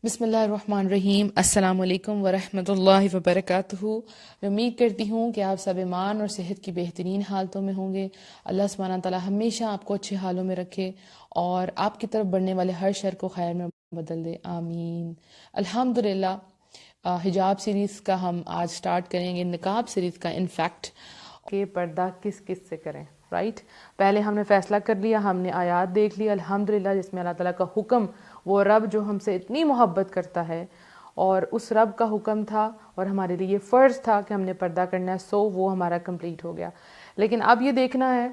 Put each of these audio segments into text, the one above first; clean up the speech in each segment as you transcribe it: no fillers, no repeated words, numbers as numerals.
بسم اللہ الرحمن الرحیم۔ السلام علیکم ورحمۃ اللہ وبرکاتہ۔ امید کرتی ہوں کہ آپ سب ایمان اور صحت کی بہترین حالتوں میں ہوں گے۔ اللہ سبحانہ تعالیٰ ہمیشہ آپ کو اچھے حالوں میں رکھے اور آپ کی طرف بڑھنے والے ہر شر کو خیر میں بدل دے، آمین۔ الحمدللہ، حجاب سیریز کا ہم آج سٹارٹ کریں گے، نقاب سیریز کا انفیکٹ کہ پردہ کس کس سے کریں، رائٹ۔ پہلے ہم نے فیصلہ کر لیا، ہم نے آیات دیکھ لی الحمدللہ جس میں اللہ تعالیٰ کا حکم، وہ رب جو ہم سے اتنی محبت کرتا ہے اور اس رب کا حکم تھا اور ہمارے لیے یہ فرض تھا کہ ہم نے پردہ کرنا ہے، سو وہ ہمارا کمپلیٹ ہو گیا۔ لیکن اب یہ دیکھنا ہے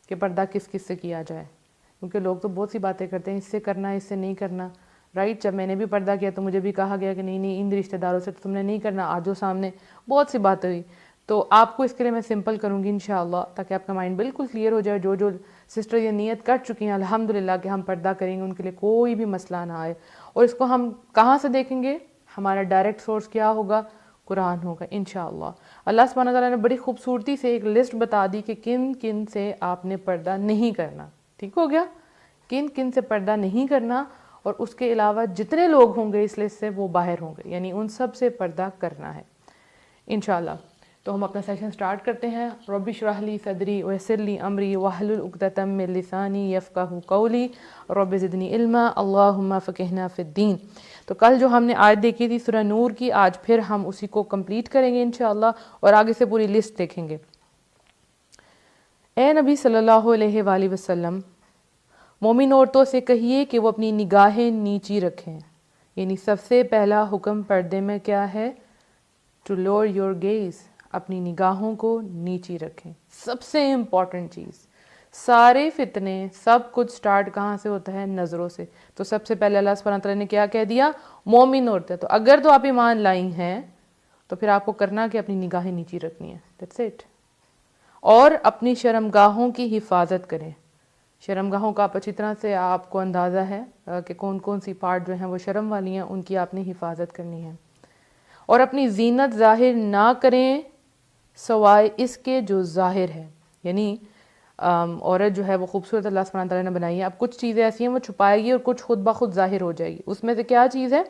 کہ پردہ کس کس سے کیا جائے، کیونکہ لوگ تو بہت سی باتیں کرتے ہیں، اس سے کرنا ہے، اس سے نہیں کرنا، رائٹ۔ جب میں نے بھی پردہ کیا تو مجھے بھی کہا گیا کہ نہیں ان رشتہ داروں سے تو تم نے نہیں کرنا، آجو سامنے، بہت سی باتیں ہوئی۔ تو آپ کو اس کے لیے میں سمپل کروں گی انشاءاللہ، تاکہ آپ کا مائنڈ بالکل کلیئر ہو جائے۔ جو سسٹر یہ نیت کر چکی ہیں الحمدللہ کہ ہم پردہ کریں گے، ان کے لیے کوئی بھی مسئلہ نہ آئے۔ اور اس کو ہم کہاں سے دیکھیں گے؟ ہمارا ڈائریکٹ سورس کیا ہوگا؟ قرآن ہوگا انشاءاللہ۔ اللہ سبحانہ تعالیٰ نے بڑی خوبصورتی سے ایک لسٹ بتا دی کہ کن کن سے آپ نے پردہ نہیں کرنا، ٹھیک ہو گیا؟ کن کن سے پردہ نہیں کرنا، اور اس کے علاوہ جتنے لوگ ہوں گے اس لسٹ سے وہ باہر ہوں گے، یعنی ان سب سے پردہ کرنا ہے انشاءاللہ۔ تو ہم اپنا سیشن سٹارٹ کرتے ہیں۔ رب اشرح لی صدری ویسر لی امری واحلل عقدۃ من لسانی یفقہوا قولی رب زدنی علما اللہم فقہنا فی الدین۔ تو کل جو ہم نے آیت دیکھی تھی سورہ نور کی، آج پھر ہم اسی کو کمپلیٹ کریں گے انشاءاللہ اور آگے سے پوری لسٹ دیکھیں گے۔ اے نبی صلی اللہ علیہ وآلہ وسلم، مومن عورتوں سے کہیے کہ وہ اپنی نگاہیں نیچی رکھیں، یعنی سب سے پہلا حکم پردے میں کیا ہے؟ ٹو لوور یور گیز، اپنی نگاہوں کو نیچی رکھیں، سب سے امپورٹنٹ چیز۔ سارے فتنے سب کچھ سٹارٹ کہاں سے ہوتا ہے؟ نظروں سے۔ تو سب سے پہلے اللہ سبحانہ تعالیٰ نے کیا کہہ دیا؟ مومن عورتیں۔ تو اگر تو آپ ایمان لائی ہیں تو پھر آپ کو کرنا کہ اپنی نگاہیں نیچی رکھنی ہے، دیٹس اٹ۔ اور اپنی شرمگاہوں کی حفاظت کریں۔ شرمگاہوں کا آپ اچھی طرح سے آپ کو اندازہ ہے کہ کون کون سی پارٹ جو ہیں وہ شرم والی ہیں، ان کی آپ نے حفاظت کرنی ہے۔ اور اپنی زینت ظاہر نہ کریں سوائے اس کے جو ظاہر ہے، یعنی عورت جو ہے وہ خوبصورت اللہ سبحانہ تعالیٰ نے بنائی ہے، اب کچھ چیزیں ایسی ہیں وہ چھپائے گی اور کچھ خود بخود ظاہر ہو جائے گی۔ اس میں سے کیا چیز ہے؟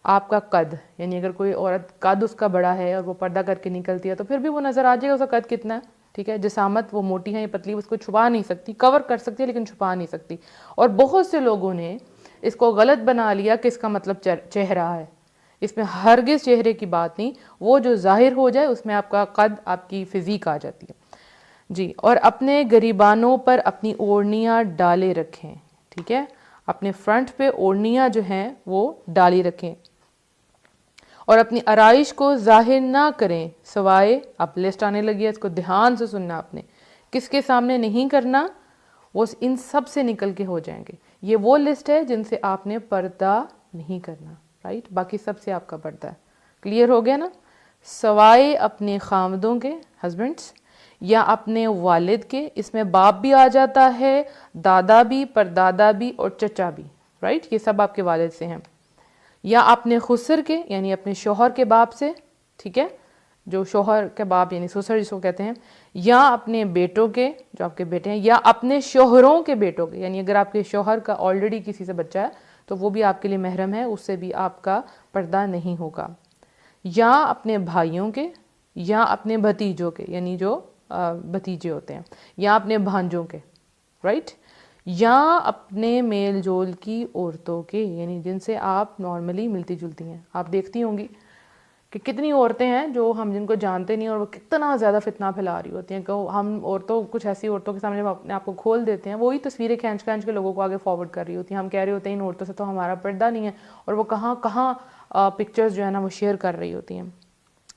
آپ کا قد، یعنی اگر کوئی عورت قد اس کا بڑا ہے اور وہ پردہ کر کے نکلتی ہے تو پھر بھی وہ نظر آ جائے گا اس کا قد کتنا ہے، ٹھیک ہے۔ جسامت وہ موٹی ہے یا پتلی، اس کو چھپا نہیں سکتی، کور کر سکتی ہے لیکن چھپا نہیں سکتی۔ اور بہت سے لوگوں نے اس کو غلط بنا لیا کہ اس کا مطلب چہرہ ہے، اس میں ہرگز چہرے کی بات نہیں، وہ جو ظاہر ہو جائے اس میں آپ کا قد، آپ کی فزیک آ جاتی ہے جی۔ اور اپنے گریبانوں پر اپنی اوڑھنیاں ڈالے رکھیں، ٹھیک ہے، اپنے فرنٹ پہ اوڑھنیاں جو ہیں وہ ڈالی رکھیں۔ اور اپنی آرائش کو ظاہر نہ کریں سوائے، اب لسٹ آنے لگی ہے، اس کو دھیان سے سننا آپ نے، کس کے سامنے نہیں کرنا؟ وہ ان سب سے نکل کے ہو جائیں گے۔ یہ وہ لسٹ ہے جن سے آپ نے پردہ نہیں کرنا، رائٹ، باقی سب سے آپ کا پردہ ہے۔ کلیئر ہو گیا نا؟ سوائے اپنے خامدوں کے، ہسبینڈس، یا اپنے والد کے، اس میں باپ بھی آ جاتا ہے، دادا بھی، پردادا بھی اور چچا بھی، رائٹ، یہ سب آپ کے والد سے ہیں۔ یا اپنے خسر کے، یعنی اپنے شوہر کے باپ سے، ٹھیک ہے، جو شوہر کے باپ یعنی سسر جس کو کہتے ہیں، یا اپنے بیٹوں کے جو آپ کے بیٹے ہیں، یا اپنے شوہروں کے بیٹوں کے، یعنی اگر آپ کے شوہر کا آلریڈی کسی سے بچہ ہے تو وہ بھی آپ کے لیے محرم ہے، اس سے بھی آپ کا پردہ نہیں ہوگا۔ یا اپنے بھائیوں کے، یا اپنے بھتیجوں کے، یعنی جو بھتیجے ہوتے ہیں، یا اپنے بھانجوں کے، رائٹ، یا اپنے میل جول کی عورتوں کے، یعنی جن سے آپ نارملی ملتی جلتی ہیں۔ آپ دیکھتی ہوں گی کہ کتنی عورتیں ہیں جو ہم جن کو جانتے نہیں اور وہ کتنا زیادہ فتنہ پھیلا رہی ہوتی ہیں کہ ہم عورتوں، کچھ ایسی عورتوں کے سامنے اپنے آپ کو کھول دیتے ہیں، وہی تصویریں کھینچ کے لوگوں کو آگے فارورڈ کر رہی ہوتی ہیں۔ ہم کہہ رہے ہوتے ہیں ان عورتوں سے تو ہمارا پردہ نہیں ہے، اور وہ کہاں کہاں پکچرز جو ہے نا وہ شیئر کر رہی ہوتی ہیں۔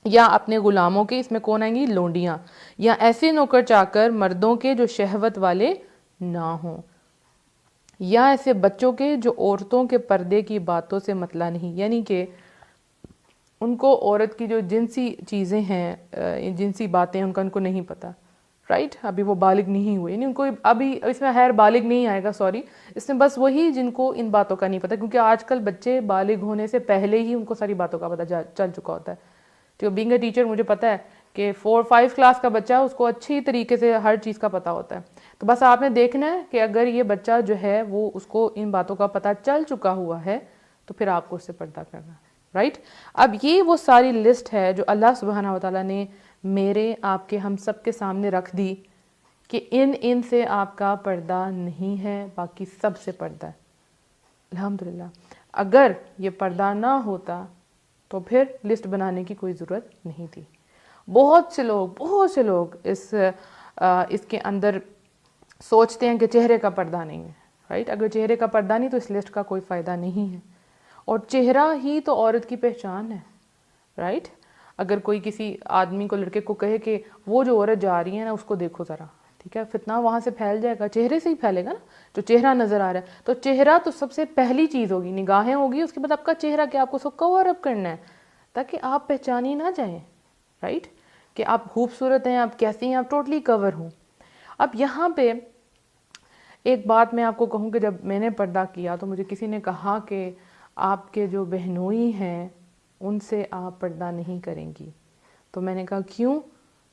یا اپنے غلاموں کے، اس میں کون آئیں گی؟ لونڈیاں۔ یا ایسے نوکر چاکر مردوں کے جو شہوت والے نہ ہوں۔ یا ایسے بچوں کے جو عورتوں کے پردے کی باتوں سے مطلع نہیں، یعنی کہ ان کو عورت کی جو جنسی چیزیں ہیں، جنسی باتیں ان کو نہیں پتہ، رائٹ، ابھی وہ بالغ نہیں ہوئے، یعنی ان کو ابھی اس میں خیر بالغ نہیں آئے گا، سوری، اس میں بس وہی جن کو ان باتوں کا نہیں پتہ، کیونکہ آج کل بچے بالغ ہونے سے پہلے ہی ان کو ساری باتوں کا پتہ چل چکا ہوتا ہے۔ تو بینگ اے ٹیچر مجھے پتہ ہے کہ 4-5 کلاس کا بچہ اس کو اچھی طریقے سے ہر چیز کا پتہ ہوتا ہے۔ تو بس آپ نے دیکھنا ہے کہ اگر یہ بچہ جو ہے وہ اس کو ان باتوں کا پتہ چل چکا ہوا ہے تو پھر آپ کو اس سے پردہ کرنا، رائٹ؟ اب یہ وہ ساری لسٹ ہے جو اللہ سبحانہ و تعالیٰ نے میرے آپ کے ہم سب کے سامنے رکھ دی کہ ان سے آپ کا پردہ نہیں ہے، باقی سب سے پردہ ہے۔ الحمدللہ اگر یہ پردہ نہ ہوتا تو پھر لسٹ بنانے کی کوئی ضرورت نہیں تھی۔ بہت سے لوگ اس کے اندر سوچتے ہیں کہ چہرے کا پردہ نہیں ہے، رائٹ؟ اگر چہرے کا پردہ نہیں تو اس لسٹ کا کوئی فائدہ نہیں ہے، اور چہرہ ہی تو عورت کی پہچان ہے، رائٹ؟ اگر کوئی کسی آدمی کو، لڑکے کو کہے کہ وہ جو عورت جا رہی ہے نا اس کو دیکھو ذرا، ٹھیک ہے، فتنہ وہاں سے پھیل جائے گا، چہرے سے ہی پھیلے گا نا، جو چہرہ نظر آ رہا ہے، تو چہرہ تو سب سے پہلی چیز ہوگی، نگاہیں ہوگی، اس کے بعد آپ کا چہرہ کیا، آپ کو اس کو کور اپ کرنا ہے تاکہ آپ پہچانی نہ جائیں، رائٹ؟ کہ آپ خوبصورت ہیں، آپ کیسی ہیں، آپ ٹوٹلی کور ہوں۔ اب یہاں پہ ایک بات میں آپ کو کہوں کہ جب میں نے پردہ کیا تو مجھے کسی نے کہا کہ آپ کے جو بہنوئی ہیں ان سے آپ پردہ نہیں کریں گی، تو میں نے کہا کیوں؟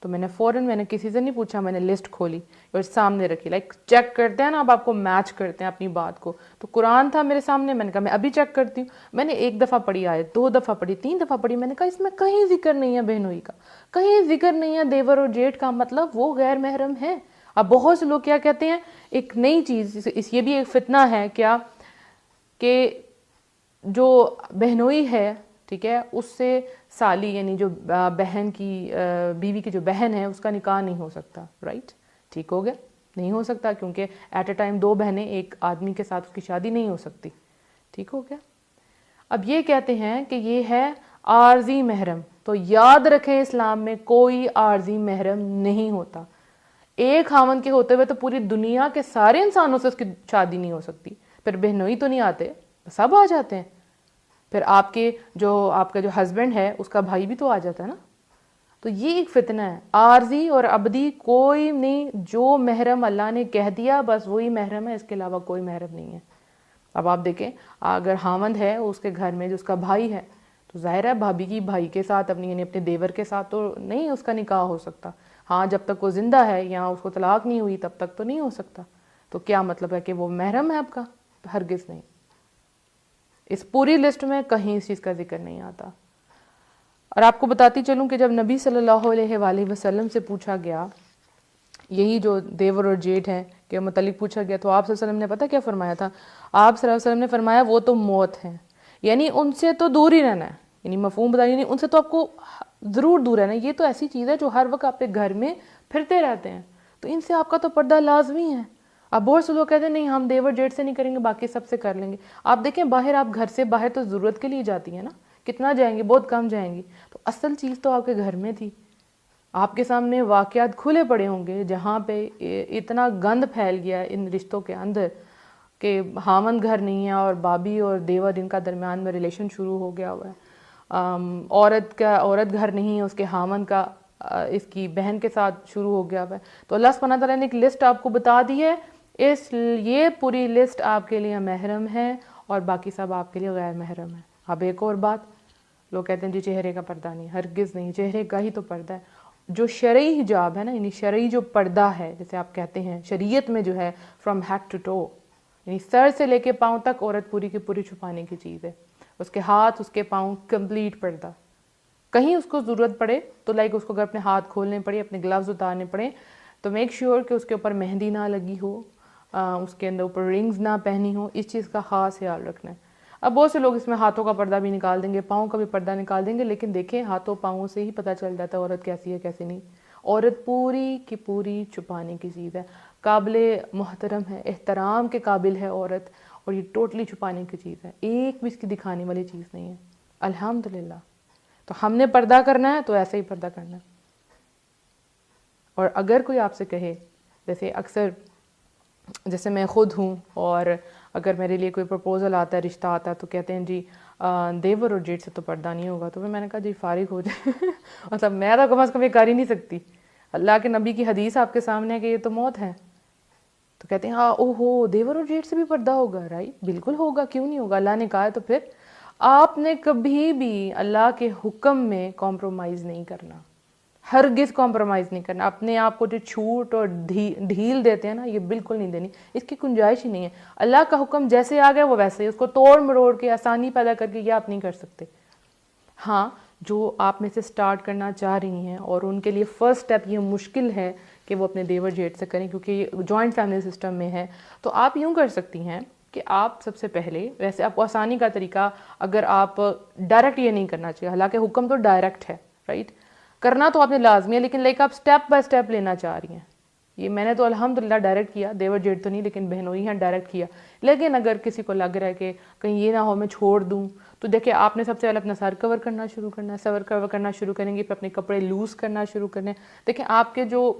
تو میں نے کسی سے نہیں پوچھا، میں نے لسٹ کھولی اور سامنے رکھی، لائک چیک کرتے ہیں نا آپ کو میچ کرتے ہیں اپنی بات کو، تو قرآن تھا میرے سامنے، میں نے کہا میں ابھی چیک کرتی ہوں، میں نے 1 دفعہ پڑھی آیت، 2 دفعہ پڑھی، 3 دفعہ پڑھی، میں نے کہا اس میں کہیں ذکر نہیں ہے بہنوئی کا، کہیں ذکر نہیں ہے دیور اور جیٹھ کا، مطلب وہ غیر محرم ہے۔ اب بہت سے لوگ کیا کہتے ہیں، ایک نئی چیز، یہ بھی ایک فتنہ ہے کیا کہ جو بہنوئی ہے، ٹھیک ہے، اس سے سالی یعنی جو بہن کی بیوی کی جو بہن ہے اس کا نکاح نہیں ہو سکتا، رائٹ؟ ٹھیک ہو گیا، نہیں ہو سکتا کیونکہ ایٹ اے ٹائم 2 بہنیں ایک آدمی کے ساتھ اس کی شادی نہیں ہو سکتی، ٹھیک ہو گیا۔ اب یہ کہتے ہیں کہ یہ ہے عارضی محرم، تو یاد رکھیں اسلام میں کوئی عارضی محرم نہیں ہوتا، ایک خاوند کے ہوتے ہوئے تو پوری دنیا کے سارے انسانوں سے اس کی شادی نہیں ہو سکتی، پھر بہنوئی تو نہیں آتے، سب آ جاتے ہیں، پھر آپ کا جو ہسبینڈ ہے اس کا بھائی بھی تو آ جاتا ہے نا۔ تو یہ ایک فتنہ ہے، عارضی اور ابدی کوئی نہیں، جو محرم اللہ نے کہہ دیا بس وہی محرم ہے، اس کے علاوہ کوئی محرم نہیں ہے۔ اب آپ دیکھیں اگر خاوند ہے اس کے گھر میں جو اس کا بھائی ہے تو ظاہر ہے بھابھی کی بھائی کے ساتھ یعنی اپنے دیور کے ساتھ تو نہیں اس کا نکاح ہو سکتا، ہاں جب تک وہ زندہ ہے یا اس کو طلاق نہیں ہوئی تب تک تو نہیں ہو سکتا، تو کیا مطلب ہے کہ وہ محرم ہے آپ کا؟ ہرگز نہیں۔ اس پوری لسٹ میں کہیں اس چیز کا ذکر نہیں آتا۔ اور آپ کو بتاتی چلوں کہ جب نبی صلی اللہ علیہ وآلہ وسلم سے پوچھا گیا یہی جو دیور اور جیٹھ ہیں کے متعلق پوچھا گیا تو آپ صلی اللہ علیہ وسلم نے پتہ کیا فرمایا تھا؟ آپ صلی اللہ علیہ وسلم نے فرمایا وہ تو موت ہیں، یعنی ان سے تو دور ہی رہنا ہے، یعنی مفہوم بتائیے، یعنی ان سے تو آپ کو ضرور دور رہنا ہے، یہ تو ایسی چیز ہے جو ہر وقت آپ کے گھر میں پھرتے رہتے ہیں، تو ان سے آپ کا تو پردہ لازمی ہے۔ اب بہت سے لوگ کہتے ہیں نہیں ہم دیور جیٹھ سے نہیں کریں گے، باقی سب سے کر لیں گے۔ آپ دیکھیں باہر، آپ گھر سے باہر تو ضرورت کے لیے جاتی ہیں نا، کتنا جائیں گی؟ بہت کم جائیں گی، تو اصل چیز تو آپ کے گھر میں تھی۔ آپ کے سامنے واقعات کھلے پڑے ہوں گے جہاں پہ اتنا گند پھیل گیا ان رشتوں کے اندر کہ خاوند گھر نہیں ہے اور بابی اور دیور ان کا درمیان میں ریلیشن شروع ہو گیا ہوا ہے، عورت گھر نہیں ہے، اس کے خاوند کا اس کی بہن کے ساتھ شروع ہو گیا ہوا ہے، تو اللہ سبحانہ تعالیٰ نے ایک لسٹ آپ کو بتا دی ہے، یہ پوری لسٹ آپ کے لیے محرم ہے اور باقی سب آپ کے لیے غیر محرم ہے۔ اب ایک اور بات، لوگ کہتے ہیں جی چہرے کا پردہ نہیں، ہرگز نہیں، چہرے کا ہی تو پردہ ہے۔ جو شرعی حجاب ہے نا، یعنی شرعی جو پردہ ہے جیسے آپ کہتے ہیں شریعت میں جو ہے فرام ہیڈ ٹو ٹو، یعنی سر سے لے کے پاؤں تک عورت پوری کی پوری چھپانے کی چیز ہے، اس کے ہاتھ اس کے پاؤں کمپلیٹ پردہ، کہیں اس کو ضرورت پڑے تو لائک اس کو اگر اپنے ہاتھ کھولنے پڑے، اپنے گلوز اتارنے پڑے تو میک شیور کہ اس کے اوپر مہندی نہ لگی ہو، اس کے اندر اوپر رنگز نہ پہنی ہو، اس چیز کا خاص خیال رکھنا ہے۔ اب بہت سے لوگ اس میں ہاتھوں کا پردہ بھی نکال دیں گے، پاؤں کا بھی پردہ نکال دیں گے، لیکن دیکھیں ہاتھوں پاؤں سے ہی پتہ چل جاتا ہے عورت کیسی ہے کیسی نہیں۔ عورت پوری کی پوری چھپانے کی چیز ہے، قابل محترم ہے، احترام کے قابل ہے عورت، اور یہ ٹوٹلی چھپانے کی چیز ہے، ایک بھی اس کی دکھانے والی چیز نہیں ہے۔ الحمدللہ، تو ہم نے پردہ کرنا ہے تو ایسے ہی پردہ کرنا ہے۔ اور اگر کوئی آپ سے کہے، جیسے اکثر جیسے میں خود ہوں، اور اگر میرے لیے کوئی پرپوزل آتا ہے، رشتہ آتا ہے تو کہتے ہیں جی دیور اور جیٹھ سے تو پردہ نہیں ہوگا، تو میں نے کہا جی فارغ ہو جائے مطلب میں تو کم از کم یہ کر ہی نہیں سکتی، اللہ کے نبی کی حدیث آپ کے سامنے ہے کہ یہ تو موت ہے، تو کہتے ہیں ہاں او ہو دیور اور جیٹھ سے بھی پردہ ہوگا، رائٹ، بالکل ہوگا، کیوں نہیں ہوگا، اللہ نے کہا ہے، تو پھر آپ نے کبھی بھی اللہ کے حکم میں کمپرومائز نہیں کرنا، ہرگز کمپرومائز نہیں کرنا. اپنے آپ کو جو چھوٹ اور ڈھیل دیتے ہیں نا یہ بالکل نہیں دینی, اس کی گنجائش ہی نہیں ہے. اللہ کا حکم جیسے آ گیا وہ ویسے ہی, اس کو توڑ مروڑ کے آسانی پیدا کر کے یہ آپ نہیں کر سکتے. ہاں جو آپ میں سے سٹارٹ کرنا چاہ رہی ہیں اور ان کے لیے فرسٹ سٹیپ یہ مشکل ہے کہ وہ اپنے دیور جیٹ سے کریں کیونکہ یہ جوائنٹ فیملی سسٹم میں ہے, تو آپ یوں کر سکتی ہیں کہ آپ سب سے پہلے, ویسے آپ کو آسانی کا طریقہ, اگر آپ ڈائریکٹ یہ نہیں کرنا چاہیے, حالانکہ حکم تو ڈائریکٹ ہے رائٹ, کرنا تو آپ نے لازمی ہے, لیکن لائک آپ سٹیپ بائی سٹیپ لینا چاہ رہی ہیں. یہ میں نے تو الحمدللہ ڈائریکٹ کیا, دیور جیٹ تو نہیں لیکن بہنوئی ہیں ڈائریکٹ کیا. لیکن اگر کسی کو لگ رہا ہے کہ کہیں یہ نہ ہو میں چھوڑ دوں, تو دیکھیں آپ نے سب سے پہلے اپنا سر کور کرنا شروع کرنا ہے. سر کور کرنا شروع کریں گے, پھر اپنے کپڑے لوز کرنا شروع کرنے. دیکھیں آپ کے جو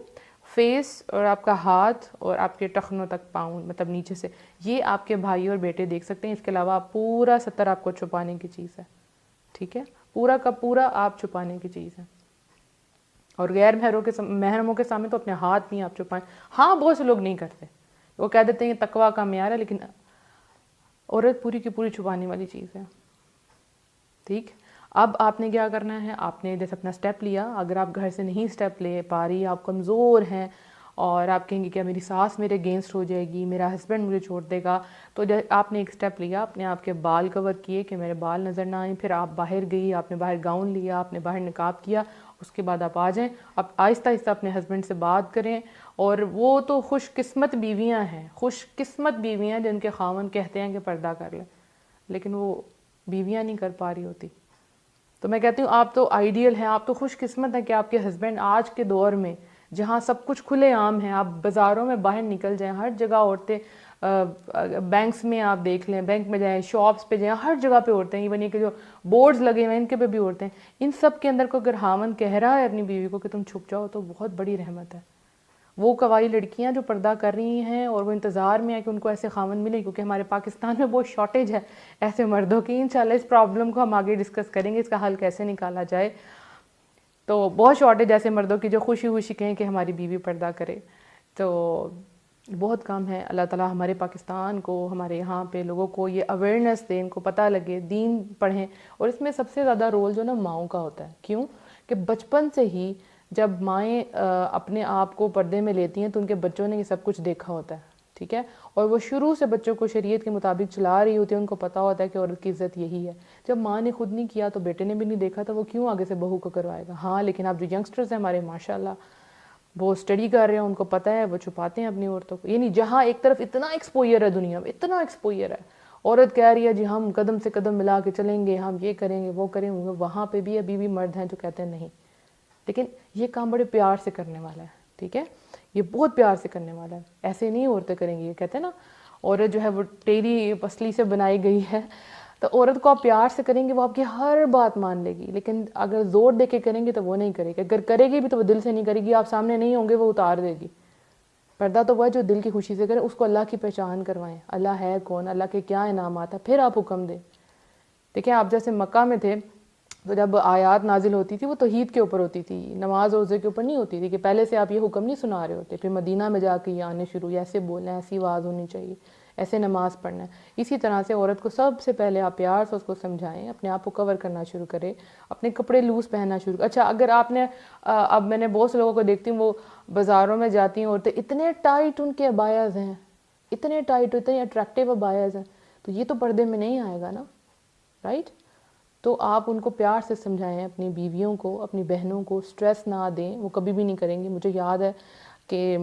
فیس اور آپ کا ہاتھ اور آپ کے ٹخنوں تک پاؤں مطلب نیچے سے, یہ آپ کے بھائی اور بیٹے دیکھ سکتے ہیں. اس کے علاوہ پورا ستر آپ کو چھپانے کی چیز ہے, ٹھیک ہے, پورا کا پورا آپ چھپانے کی چیز ہے. اور غیر محرموں کے سامنے تو اپنے ہاتھ بھی آپ چھپائیں. ہاں بہت سے لوگ نہیں کرتے, وہ کہہ دیتے ہیں یہ تقویٰ کا معیار ہے, لیکن عورت پوری کی پوری چھپانے والی چیز ہے. ٹھیک, اب آپ نے کیا کرنا ہے, آپ نے جیسے اپنا سٹیپ لیا, اگر آپ گھر سے نہیں سٹیپ لے پا رہی, آپ کمزور ہیں اور آپ کہیں گے کہ میری ساس میرے اگینسٹ ہو جائے گی, میرا ہسبینڈ مجھے چھوڑ دے گا, تو آپ نے ایک سٹیپ لیا, اپنے آپ کے بال کور کیے کہ میرے بال نظر نہ آئیں. پھر آپ باہر گئی, آپ نے باہر گاؤن لیا, آپ نے باہر نقاب کیا, اس کے بعد آپ آ جائیں. اب آہستہ آہستہ اپنے ہسبینڈ سے بات کریں. اور وہ تو خوش قسمت بیویاں ہیں, خوش قسمت بیویاں جن کے خاوند کہتے ہیں کہ پردہ کر لیں, لیکن وہ بیویاں نہیں کر پا رہی ہوتی. تو میں کہتی ہوں آپ تو آئیڈیل ہیں, آپ تو خوش قسمت ہیں کہ آپ کے ہسبینڈ آج کے دور میں جہاں سب کچھ کھلے عام ہیں, آپ بازاروں میں باہر نکل جائیں, ہر جگہ عورتیں, بینکس میں آپ دیکھ لیں, بینک میں جائیں, شاپس پہ جائیں, ہر جگہ پہ عورتیں, ایون یہ کہ جو بورڈز لگے ہوئے ہیں ان کے پہ بھی عورتیں. ان سب کے اندر کو اگر خاوند کہہ رہا ہے اپنی بیوی کو کہ تم چھپ جاؤ, تو بہت بڑی رحمت ہے. وہ قوائی لڑکیاں جو پردہ کر رہی ہیں اور وہ انتظار میں ہے کہ ان کو ایسے خاوند ملے, کیونکہ ہمارے پاکستان میں بہت شارٹیج ہے ایسے مردوں کی. انشاءاللہ اس پرابلم کو ہم آگے ڈسکس کریں گے, اس کا حل کیسے نکالا جائے. تو بہت شارٹیج ایسے مردوں کی جو خوشی خوشی کہیں کہ ہماری بیوی پردہ کرے. تو بہت کام ہے. اللہ تعالیٰ ہمارے پاکستان کو, ہمارے یہاں پہ لوگوں کو یہ اویئرنیس دیں, ان کو پتہ لگے, دین پڑھیں. اور اس میں سب سے زیادہ رول جو نا ماؤں کا ہوتا ہے. کیوں کہ بچپن سے ہی جب مائیں اپنے آپ کو پردے میں لیتی ہیں تو ان کے بچوں نے یہ سب کچھ دیکھا ہوتا ہے, ٹھیک ہے, اور وہ شروع سے بچوں کو شریعت کے مطابق چلا رہی ہوتی ہے. ان کو پتہ ہوتا ہے کہ عورت کی عزت یہی ہے. جب ماں نے خود نہیں کیا تو بیٹے نے بھی نہیں دیکھا, تو وہ کیوں آگے سے بہو کو کروائے گا. ہاں لیکن اب جو ینگسٹرز ہیں ہمارے ماشاءاللہ وہ اسٹڈی کر رہے ہیں, ان کو پتہ ہے, وہ چھپاتے ہیں اپنی عورتوں کو. یعنی جہاں ایک طرف اتنا ایکسپوئر ہے دنیا میں, اتنا ایکسپوئر ہے, عورت کہہ رہی ہے جی ہم قدم سے قدم ملا کے چلیں گے, ہم یہ کریں گے وہ کریں گے, وہاں پہ بھی ابھی بھی مرد ہیں جو کہتے ہیں نہیں. لیکن یہ کام بڑے پیار سے کرنے والا ہے, ٹھیک ہے, یہ بہت پیار سے کرنے والا ہے. ایسے نہیں عورتیں کریں گی. یہ کہتے ہیں نا عورت جو ہے وہ ٹیڑھی پسلی سے بنائی گئی ہے, تو عورت کو آپ پیار سے کریں گے وہ آپ کی ہر بات مان لے گی. لیکن اگر زور دے کے کریں گے تو وہ نہیں کرے گی. اگر کرے گی بھی تو وہ دل سے نہیں کرے گی, آپ سامنے نہیں ہوں گے وہ اتار دے گی. پردہ تو وہ ہے جو دل کی خوشی سے کرے, اس کو اللہ کی پہچان کروائیں, اللہ ہے کون, اللہ کے کیا انعامات ہیں, پھر آپ حکم دیں. دیکھیں آپ جیسے مکہ میں تھے تو جب آیات نازل ہوتی تھی وہ توحید کے اوپر ہوتی تھی, نماز روزے کے اوپر نہیں ہوتی تھی, کہ پہلے سے آپ یہ حکم نہیں سنا رہے ہوتے. پھر مدینہ میں جا کے یہ آنے شروع, ایسے بولنا ہے, ایسی آواز ہونی چاہیے, ایسے نماز پڑھنا ہے. اسی طرح سے عورت کو سب سے پہلے آپ پیار سے اس کو سمجھائیں, اپنے آپ کو کور کرنا شروع کرے, اپنے کپڑے لوز پہننا شروع. اچھا اگر آپ نے اب میں نے بہت سے لوگوں کو دیکھتی ہوں وہ بازاروں میں جاتی ہیں عورتیں, اتنے ٹائٹ ان کے ابایاز ہیں, اتنے ٹائٹ, اتنے اٹریکٹیو ابایاز ہیں, تو یہ تو پردے میں نہیں آئے گا نا, رائٹ. تو آپ ان کو پیار سے سمجھائیں, اپنی بیویوں کو, اپنی بہنوں کو سٹریس نہ دیں, وہ کبھی بھی نہیں کریں گی. مجھے یاد ہے کہ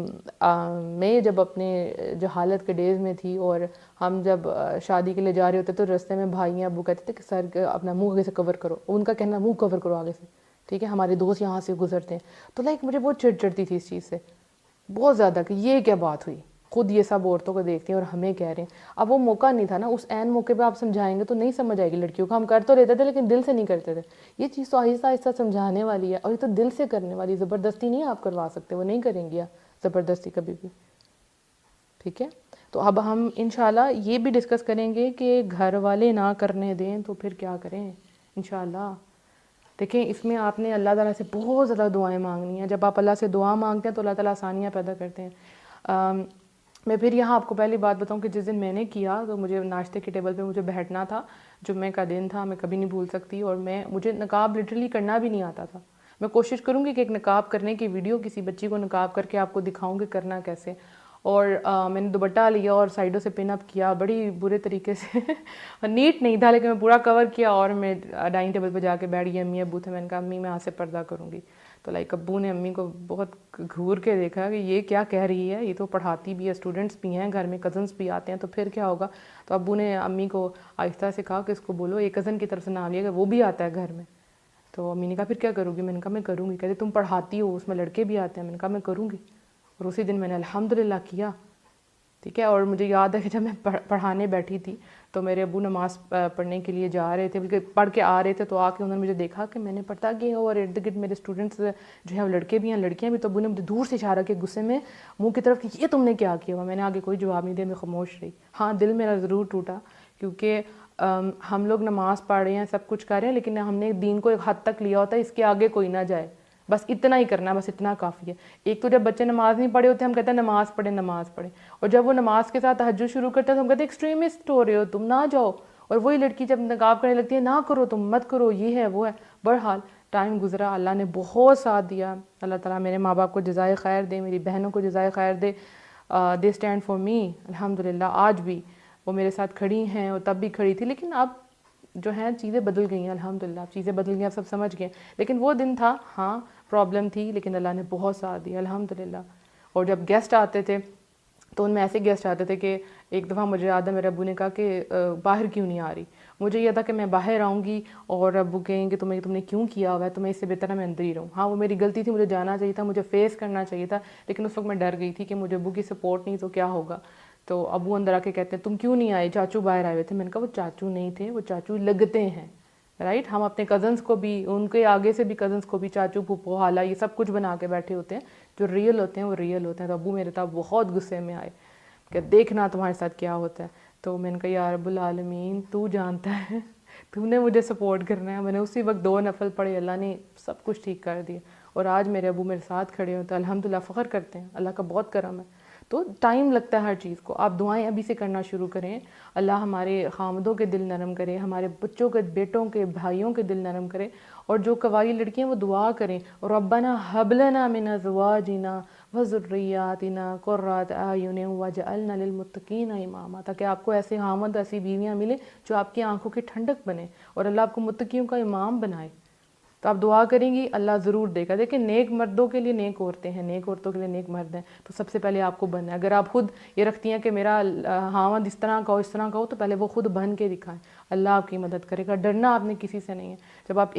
میں جب اپنے جہالت کے ڈیز میں تھی اور ہم جب شادی کے لیے جا رہے ہوتے تو رستے میں بھائی ابو کہتے تھے کہ سر اپنا منہ آگے سے کور کرو, ان کا کہنا منہ کور کرو آگے سے, ٹھیک ہے, ہمارے دوست یہاں سے گزرتے ہیں. تو لائک مجھے بہت چڑ چڑتی تھی اس چیز سے, بہت زیادہ, کہ یہ کیا بات ہوئی, خود یہ سب عورتوں کو دیکھتی ہیں اور ہمیں کہہ رہے ہیں. اب وہ موقع نہیں تھا نا, اس عین موقع پہ آپ سمجھائیں گے تو نہیں سمجھ آئے گی لڑکیوں کو. ہم کر تو لیتے تھے لیکن دل سے نہیں کرتے تھے. یہ چیز تو آہستہ آہستہ سمجھانے والی ہے, اور یہ تو دل سے کرنے والی, زبردستی نہیں آپ کروا سکتے, وہ نہیں کریں گی زبردستی کبھی بھی, ٹھیک ہے. تو اب ہم انشاءاللہ یہ بھی ڈسکس کریں گے کہ گھر والے نہ کرنے دیں تو پھر کیا کریں انشاءاللہ. دیکھیں اس میں آپ نے اللہ تعالیٰ سے بہت زیادہ دعائیں مانگنی ہیں. جب آپ اللہ سے دعا مانگتے ہیں تو اللہ تعالیٰ آسانیاں پیدا کرتے ہیں. میں پھر یہاں آپ کو پہلی بات بتاؤں کہ جس دن میں نے کیا تو مجھے ناشتے کے ٹیبل پہ مجھے بیٹھنا تھا, جمعے کا دن تھا, میں کبھی نہیں بھول سکتی, اور مجھے نقاب لٹرلی کرنا بھی نہیں آتا تھا. میں کوشش کروں گی کہ ایک نقاب کرنے کی ویڈیو کسی بچی کو نقاب کر کے آپ کو دکھاؤں گی کرنا کیسے. اور میں نے دوپٹہ لیا اور سائڈوں سے پن اپ کیا بڑی برے طریقے سے. نیٹ نہیں تھا لیکن میں پورا کور کیا اور میں ڈائننگ ٹیبل پہ جا کے بیٹھ گئی. امی ابو تھے, میں نے کہا امی میں آج سے پردہ کروں گی. تو لائک ابو نے امی کو بہت گھور کے دیکھا کہ یہ کیا کہہ رہی ہے, یہ تو پڑھاتی بھی ہے, اسٹوڈنٹس بھی ہیں گھر میں, کزنس بھی آتے ہیں, تو پھر کیا ہوگا. تو ابو نے امی کو آہستہ سے کہا کہ اس کو بولو ایک کزن کی طرف سے نام لیا کہ وہ بھی آتا ہے گھر میں. تو امی نے کہا پھر کیا کروں گی. میں نے کہا میں کروں گی. کہتے تم پڑھاتی ہو, اس میں لڑکے بھی آتے ہیں. میں نے کہا میں کروں گی. اور اسی دن میں نے الحمدللہ کیا. ٹھیک ہے. اور مجھے یاد ہے کہ جب میں پڑھانے بیٹھی تھی تو میرے ابو نماز پڑھنے کے لیے جا رہے تھے, بلکہ پڑھ کے آ رہے تھے, تو آ کے انہوں نے مجھے دیکھا کہ میں نے پڑھتا کیا اور ارد گرد میرے اسٹوڈنٹس جو ہیں وہ لڑکے بھی ہیں لڑکیاں بھی. تو ابو نے مجھے دور سے اشارہ کیا غصے میں منہ کی طرف کہ یہ تم نے کیا کیا ہوا. میں نے آگے کوئی جواب نہیں دیا, میں خاموش رہی. ہاں دل میرا ضرور ٹوٹا, کیونکہ ہم لوگ نماز پڑھ رہے ہیں, سب کچھ کر رہے ہیں, لیکن ہم نے دین کو ایک حد تک لیا ہوتا ہے, اس کے آگے کوئی نہ جائے, بس اتنا ہی کرنا ہے, بس اتنا کافی ہے. ایک تو جب بچے نماز نہیں پڑھے ہوتے ہم کہتے ہیں نماز پڑھیں نماز پڑھیں, اور جب وہ نماز کے ساتھ تہجد شروع کرتے ہیں تو ہم کہتے ہیں ایکسٹریمسٹ ہو رہے ہو تم, نہ جاؤ. اور وہی لڑکی جب نقاب کرنے لگتی ہے نہ کرو تم, مت کرو, یہ ہے وہ ہے. بہرحال ٹائم گزرا, اللہ نے بہت ساتھ دیا. اللہ تعالیٰ میرے ماں باپ کو جزائے خیر دے, میری بہنوں کو جزائے خیر دے. دے اسٹینڈ فار می الحمدللہ. آج بھی وہ میرے ساتھ کھڑی ہیں, اور تب بھی کھڑی تھی, لیکن اب جو ہیں چیزیں بدل گئی ہیں الحمدللہ. چیزیں بدل گئی ہیں, اب سب سمجھ گئے. لیکن وہ دن تھا, ہاں پرابلم تھی, لیکن اللہ نے بہت ساتھ دیا الحمدللہ. اور جب گیسٹ آتے تھے تو ان میں ایسے گیسٹ آتے تھے کہ ایک دفعہ مجھے یاد ہے میرے ابو نے کہا کہ باہر کیوں نہیں آ رہی. مجھے یہ تھا کہ میں باہر آؤں گی اور ابو کہیں کہ تم نے کیوں کیا ہوا ہے, تو میں اس سے بہتر ہے میں اندر ہی رہوں. ہاں وہ میری غلطی تھی, مجھے جانا چاہیے تھا, مجھے فیس کرنا چاہیے تھا, لیکن اس وقت میں ڈر گئی تھی کہ مجھے ابو کی سپورٹ نہیں تو کیا ہوگا. تو ابو اندر آ کے کہتے ہیں تم کیوں نہیں آئے, چاچو باہر آئے ہوئے تھے. میں نے کہا وہ چاچو نہیں تھے, وہ چاچو لگتے ہیں. رائٹ, ہم اپنے کزنس کو بھی, ان کے آگے سے بھی کزنس کو بھی چاچو پھوپھو خالہ یہ سب کچھ بنا کے بیٹھے ہوتے ہیں. جو ریئل ہوتے ہیں وہ ریئل ہوتے ہیں. تو ابو میرے تھا بہت غصے میں آئے کہ دیکھنا تمہارے ساتھ کیا ہوتا ہے. تو میں نے کہا یا رب العالمین تو جانتا ہے, تو نے مجھے سپورٹ کرنا ہے. میں نے اسی وقت 2 نفل پڑھے, اللہ نے سب کچھ ٹھیک کر دیا. اور آج میرے ابو میرے ساتھ کھڑے ہوتے ہیں الحمدللہ, فخر کرتے ہیں, اللہ کا بہت کرم ہے. تو ٹائم لگتا ہے ہر چیز کو. آپ دعائیں ابھی سے کرنا شروع کریں, اللہ ہمارے خامدوں کے دل نرم کرے, ہمارے بچوں کے, بیٹوں کے, بھائیوں کے دل نرم کرے. اور جو قوائی لڑکیاں وہ دعا کریں, ربنا هب لنا من ازواجنا وذریاتنا قرۃ اعین واجعلنا للمتقین اماما, تاکہ آپ کو ایسے خامد, ایسی بیویاں ملیں جو آپ کی آنکھوں کی ٹھنڈک بنے اور اللہ آپ کو متقیوں کا امام بنائے. تو آپ دعا کریں گی اللہ ضرور دے گا. دیکھیں نیک مردوں کے لیے نیک عورتیں ہیں, نیک عورتوں کے لیے نیک مرد ہیں. تو سب سے پہلے آپ کو بننا ہے. اگر آپ خود یہ رکھتی ہیں کہ میرا خاوند اس طرح کا ہو اس طرح کا ہو, تو پہلے وہ خود بن کے دکھائیں, اللہ آپ کی مدد کرے گا. ڈرنا آپ نے کسی سے نہیں ہے. جب آپ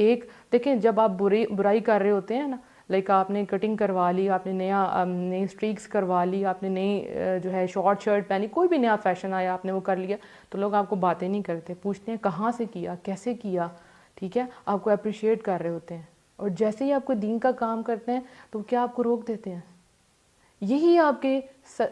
دیکھیں جب آپ برائی کر رہے ہوتے ہیں نا, لائک آپ نے کٹنگ کروا لی, آپ نے نئی اسٹریکس کروا لی, آپ نے نئی جو ہے شارٹ شرٹ پہنی, کوئی بھی نیا فیشن آیا آپ نے وہ کر لیا, تو لوگ آپ کو باتیں نہیں کرتے, پوچھتے ہیں کہاں سے کیا, کیسے کیا. ٹھیک ہے, آپ کو اپریشیٹ کر رہے ہوتے ہیں. اور جیسے ہی آپ کو دین کا کام کرتے ہیں تو کیا آپ کو روک دیتے ہیں. یہی آپ کے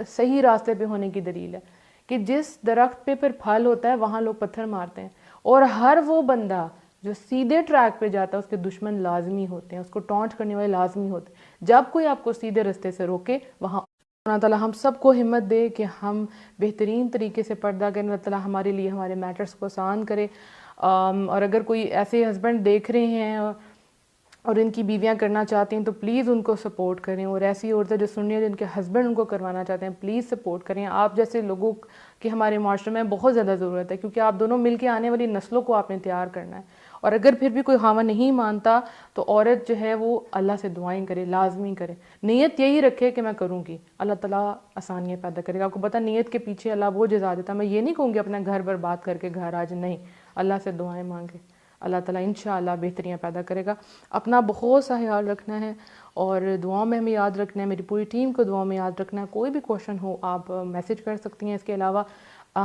صحیح راستے پہ ہونے کی دلیل ہے کہ جس درخت پہ پھر پھل ہوتا ہے وہاں لوگ پتھر مارتے ہیں, اور ہر وہ بندہ جو سیدھے ٹریک پہ جاتا ہے اس کے دشمن لازمی ہوتے ہیں, اس کو ٹونٹ کرنے والے لازمی ہوتے ہیں. جب کوئی آپ کو سیدھے رستے سے روکے وہاں اللہ تعالیٰ ہم سب کو ہمت دے کہ ہم بہترین طریقے سے پردہ کریں. اللہ تعالیٰ ہمارے لیے ہمارے میٹرز کو آسان کرے. اور اگر کوئی ایسے ہسبینڈ دیکھ رہے ہیں اور ان کی بیویاں کرنا چاہتی ہیں تو پلیز ان کو سپورٹ کریں. اور ایسی عورتیں جو سن رہی ہیں جن کے ہسبینڈ ان کو کروانا چاہتے ہیں, پلیز سپورٹ کریں. آپ جیسے لوگوں کی ہمارے معاشرے میں بہت زیادہ ضرورت ہے, کیونکہ آپ دونوں مل کے آنے والی نسلوں کو آپ نے تیار کرنا ہے. اور اگر پھر بھی کوئی خاوند نہیں مانتا تو عورت جو ہے وہ اللہ سے دعائیں کرے, لازمی کرے. نیت یہی رکھے کہ میں کروں گی, اللہ تعالیٰ آسانیاں پیدا کرے گا. آپ کو پتہ نیت کے پیچھے اللہ وہ جزا دیتا. میں یہ نہیں کہوں گی اپنا گھر برباد کر کے گھر آج, نہیں, اللہ سے دعائیں مانگے, اللہ تعالیٰ انشاءاللہ بہتریاں پیدا کرے گا. اپنا بہت سا خیال رکھنا ہے اور دعاؤں میں ہمیں یاد رکھنا ہے. میری پوری ٹیم کو دعاؤں میں یاد رکھنا ہے. کوئی بھی کوشچن ہو آپ میسج کر سکتی ہیں. اس کے علاوہ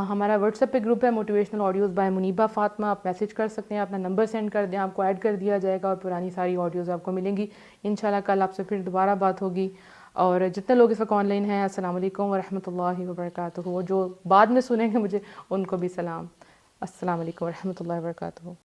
ہمارا واٹس ایپ پہ گروپ ہے motivational audios by Muniba Fatima, آپ میسج کر سکتے ہیں, اپنا نمبر سینڈ کر دیں, آپ کو ایڈ کر دیا جائے گا اور پرانی ساری آڈیوز آپ کو ملیں گی. انشاءاللہ کل آپ سے پھر دوبارہ بات ہوگی. اور جتنے لوگ اس وقت آن لائن ہیں, السلام علیکم ورحمۃ اللہ وبرکاتہ. وہ جو بعد میں سنیں گے مجھے ان کو بھی سلام. السلام علیکم ورحمۃ اللہ وبرکاتہ.